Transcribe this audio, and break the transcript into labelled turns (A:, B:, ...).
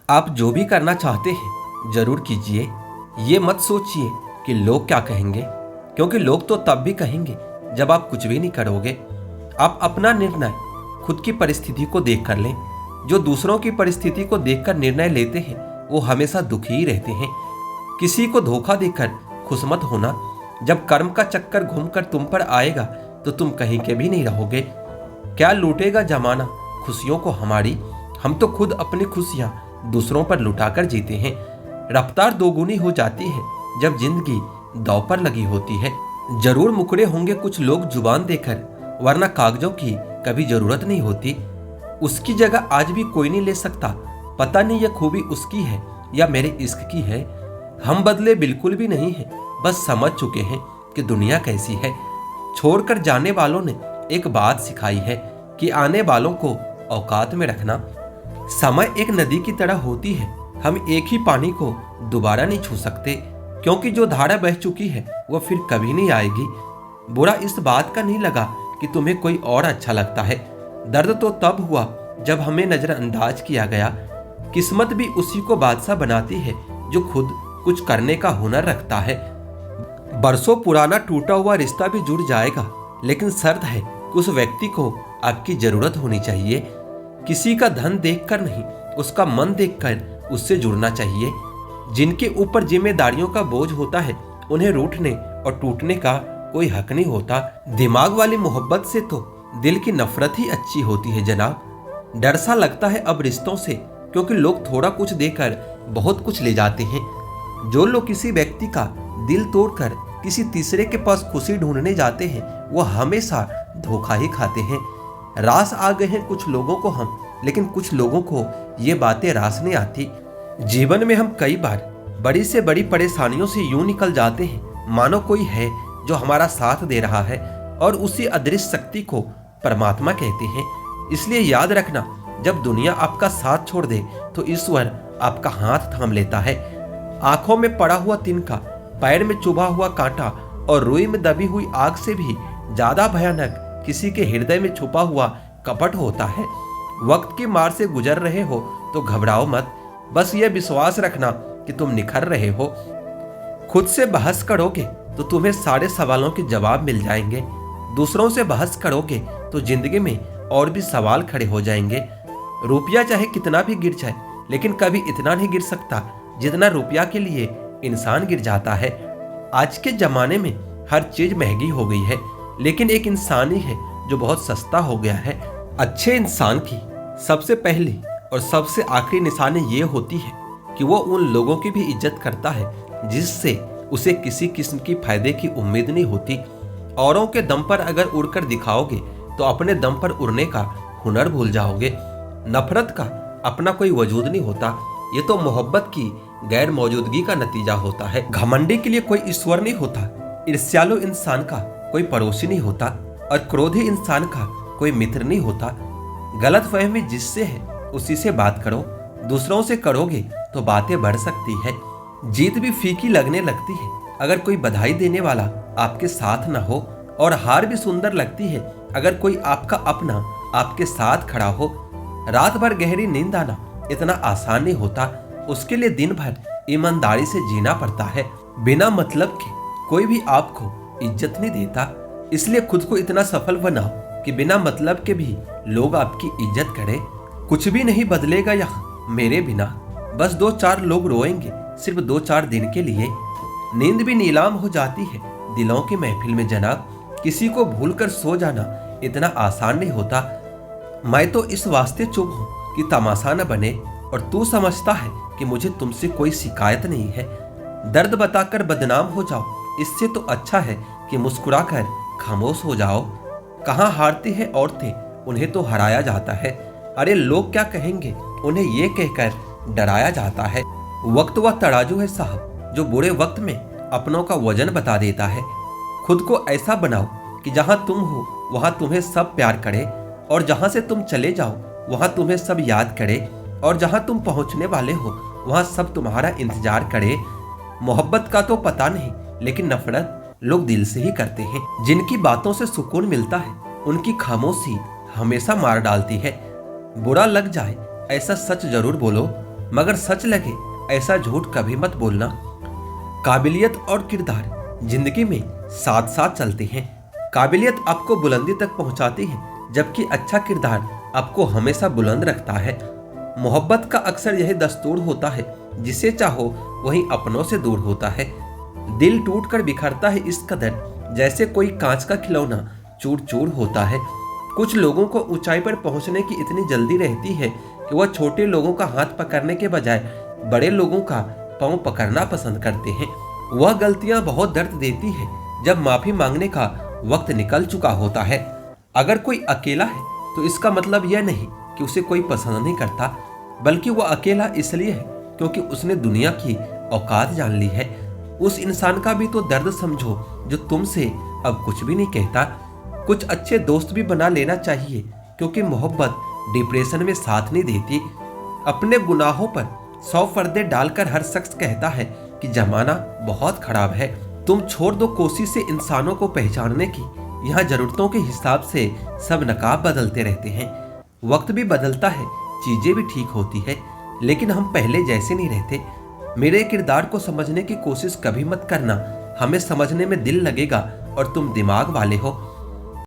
A: आप जो भी करना चाहते हैं जरूर कीजिए। ये मत सोचिए कि लोग क्या कहेंगे, क्योंकि लोग तो तब भी कहेंगे जब आप कुछ भी नहीं करोगे। आप अपना निर्णय खुद की परिस्थिति को देख कर लें। जो दूसरों की परिस्थिति को देखकर निर्णय लेते हैं वो हमेशा दुखी ही रहते हैं। किसी को धोखा देकर खुश मत होना। जब कर्म का चक्कर घूमकर तुम पर आएगा तो तुम कहीं के भी नहीं रहोगे। क्या लूटेगा जमाना खुशियों को हमारी, हम तो खुद अपनी खुशियां दूसरों पर लुटाकर जीते हैं। रफ्तार दोगुनी हो जाती है जब जिंदगी दांव पर लगी होती है। जरूर मुकरे होंगे कुछ लोग जुबान देकर, वरना कागजों की कभी जरूरत नहीं होती। उसकी जगह आज भी कोई नहीं ले सकता। पता नहीं यह खूबी उसकी है या मेरे इश्क की है। हम बदले बिल्कुल भी नहीं है, बस समझ चुके हैं कि दुनिया कैसी है। छोड़कर जाने वालों ने एक बात सिखाई है कि आने वालों को औकात में रखना। समय एक नदी की तरह होती है। हम एक ही पानी को दोबारा नहीं छू सकते, क्योंकि जो धारा बह चुकी है वो फिर कभी नहीं आएगी। बुरा इस बात का नहीं लगा कि तुम्हें कोई और अच्छा लगता है। दर्द तो तब हुआ जब हमें नजरअंदाज किया गया। किस्मत भी उसी को बादशाह बनाती है जो खुद कुछ करने का हुनर रखता है। बरसों पुराना टूटा हुआ रिश्ता भी जुड़ जाएगा, लेकिन शर्त है कि उस व्यक्ति को आपकी जरूरत होनी चाहिए। किसी का धन देखकर नहीं, उसका मन देखकर उससे जुड़ना चाहिए। जिनके ऊपर जिम्मेदारियों का बोझ होता है उन्हें रूठने और टूटने का कोई हक नहीं होता। दिमाग वाली मोहब्बत से तो दिल की नफरत ही अच्छी होती है जनाब। डर सा लगता है अब रिश्तों से, क्योंकि लोग थोड़ा कुछ देकर बहुत कुछ ले जाते हैं। जो लोग किसी व्यक्ति का दिल तोड़कर किसी तीसरे के पास खुशी ढूंढने जाते हैं वो हमेशा धोखा ही खाते हैं। रास आ गए हैं कुछ लोगों को हम, लेकिन कुछ लोगों को ये बातें रास नहीं आती। जीवन में हम कई बार बड़ी से बड़ी परेशानियों से यूं निकल जाते हैं मानो कोई है जो हमारा साथ दे रहा है, और उसी अदृश्य शक्ति को परमात्मा कहते हैं। इसलिए याद रखना, जब दुनिया आपका साथ छोड़ दे तो ईश्वर आपका हाथ थाम लेता है। आंखों में पड़ा हुआ तिनका, पैर में चुभा हुआ कांटा और रुई में दबी हुई आग से भी ज्यादा भयानक किसी के हृदय में छुपा हुआ कपट होता है। वक्त की मार से गुजर रहे हो तो घबराओ मत, बस ये विश्वास रखना कि तुम निखर रहे हो। खुद से बहस करोगे तो तुम्हें सारे सवालों के जवाब मिल जाएंगे। दूसरों से बहस करोगे तो जिंदगी में और भी सवाल खड़े हो जाएंगे। रुपया चाहे कितना भी गिर जाए, लेकिन कभी इतना नहीं गिर सकता जितना रुपया के लिए इंसान गिर जाता है। आज के जमाने में हर चीज महंगी हो गई है, लेकिन एक इंसान ही है जो बहुत सस्ता हो गया है। अच्छे इंसान की सबसे पहली और सबसे आखिरी निशानी ये होती है कि वो उन लोगों की भी इज्जत करता है जिससे उसे किसी किस्म की फायदे की उम्मीद नहीं होती। औरों के दम पर अगर उड़कर दिखाओगे तो अपने दम पर उड़ने का हुनर भूल जाओगे। नफरत का अपना कोई वजूद नहीं होता, ये तो मोहब्बत की गैर मौजूदगी का नतीजा होता है। घमंडी के लिए कोई ईश्वर नहीं होता, ईर्ष्यालु इंसान का कोई पड़ोसी नहीं होता, और क्रोधी इंसान का कोई मित्र नहीं होता। गलतफहमी जिससे है उसी से बात करो। दूसरों से करोगे तो बातें बढ़ सकती है। जीत भी फीकी लगने लगती है अगर कोई बधाई देने वाला आपके साथ ना हो, और हार भी सुंदर लगती है अगर कोई आपका अपना आपके साथ खड़ा हो। रात भर गहरी नींद आना इतना आसान नहीं होता, उसके लिए दिन भर ईमानदारी से जीना पड़ता है। बिना मतलब के कोई भी आपको इज्जत नहीं देता, इसलिए खुद को इतना सफल बनाओ कि बिना मतलब के भी लोग आपकी इज्जत करें। कुछ भी नहीं बदलेगा यहाँ मेरे बिना, बस दो चार लोग रोएंगे सिर्फ 2-4 दिन के लिए। नींद भी नीलाम हो जाती है दिलों की महफिल में जनाब। किसी को भूलकर सो जाना इतना आसान नहीं होता। मैं तो इस वास्ते चुप हूँ कि तमाशा न बने, और तू समझता है कि मुझे तुमसे कोई शिकायत नहीं है। दर्द बताकर बदनाम हो जाओ, इससे तो अच्छा है कि मुस्कुराकर खामोश हो जाओ। कहाँ हारती है औरतें, उन्हें तो हराया जाता है। अरे लोग क्या कहेंगे, उन्हें ये कहकर डराया जाता है। वक्त वह तराजू है साहब जो बुरे वक्त में अपनों का वजन बता देता है। खुद को ऐसा बनाओ कि जहां तुम हो वहां तुम्हें सब प्यार करे, और जहां से तुम चले जाओ वहां तुम्हें सब याद करे, और जहां तुम पहुंचने वाले हो वहां सब तुम्हारा इंतजार करे। मोहब्बत का तो पता नहीं, लेकिन नफरत लोग दिल से ही करते हैं। जिनकी बातों से सुकून मिलता है उनकी खामोशी हमेशा मार डालती है। बुरा लग जाए ऐसा सच जरूर बोलो, मगर सच लगे ऐसा झूठ कभी मत बोलना। काबिलियत और किरदार जिंदगी में साथ साथ चलते हैं। काबिलियत आपको बुलंदी तक पहुंचाती है, जबकि अच्छा किरदार आपको हमेशा बुलंद रखता है। मोहब्बत का अक्सर यही दस्तूर होता है, जिसे चाहो वही अपनों से दूर होता है। दिल टूट कर बिखरता है इस कदर, जैसे कोई कांच का खिलौना चूर चूर होता है। कुछ लोगों को ऊंचाई पर पहुंचने की इतनी जल्दी रहती है कि वह छोटे लोगों का हाथ पकड़ने के बजाय बड़े लोगों का पांव पकड़ना पसंद करते हैं। वह गलतियां बहुत दर्द देती है जब माफी मांगने का वक्त निकल चुका होता है। अगर कोई अकेला है तो इसका मतलब यह नहीं कि उसे कोई पसंद नहीं करता, बल्कि वह अकेला इसलिए है क्योंकि उसने दुनिया की औकात जान ली है। उस इंसान का भी तो दर्द समझो जो तुमसे अब कुछ भी नहीं कहता। कुछ अच्छे दोस्त भी बना लेना चाहिए, क्योंकि मोहब्बत डिप्रेशन में साथ नहीं देती। अपने गुनाहों पर 100 पर्दे डालकर हर शख्स कहता है कि जमाना बहुत खराब है। तुम छोड़ दो कोशिश से इंसानों को पहचानने की। यहाँ जरूरतों के हिसाब से सब नकाब बदलते रहते हैं। वक्त भी बदलता है, चीजें भी ठीक होती है, लेकिन हम पहले जैसे नहीं रहते। मेरे किरदार को समझने की कोशिश कभी मत करना। हमें समझने में दिल लगेगा और तुम दिमाग वाले हो।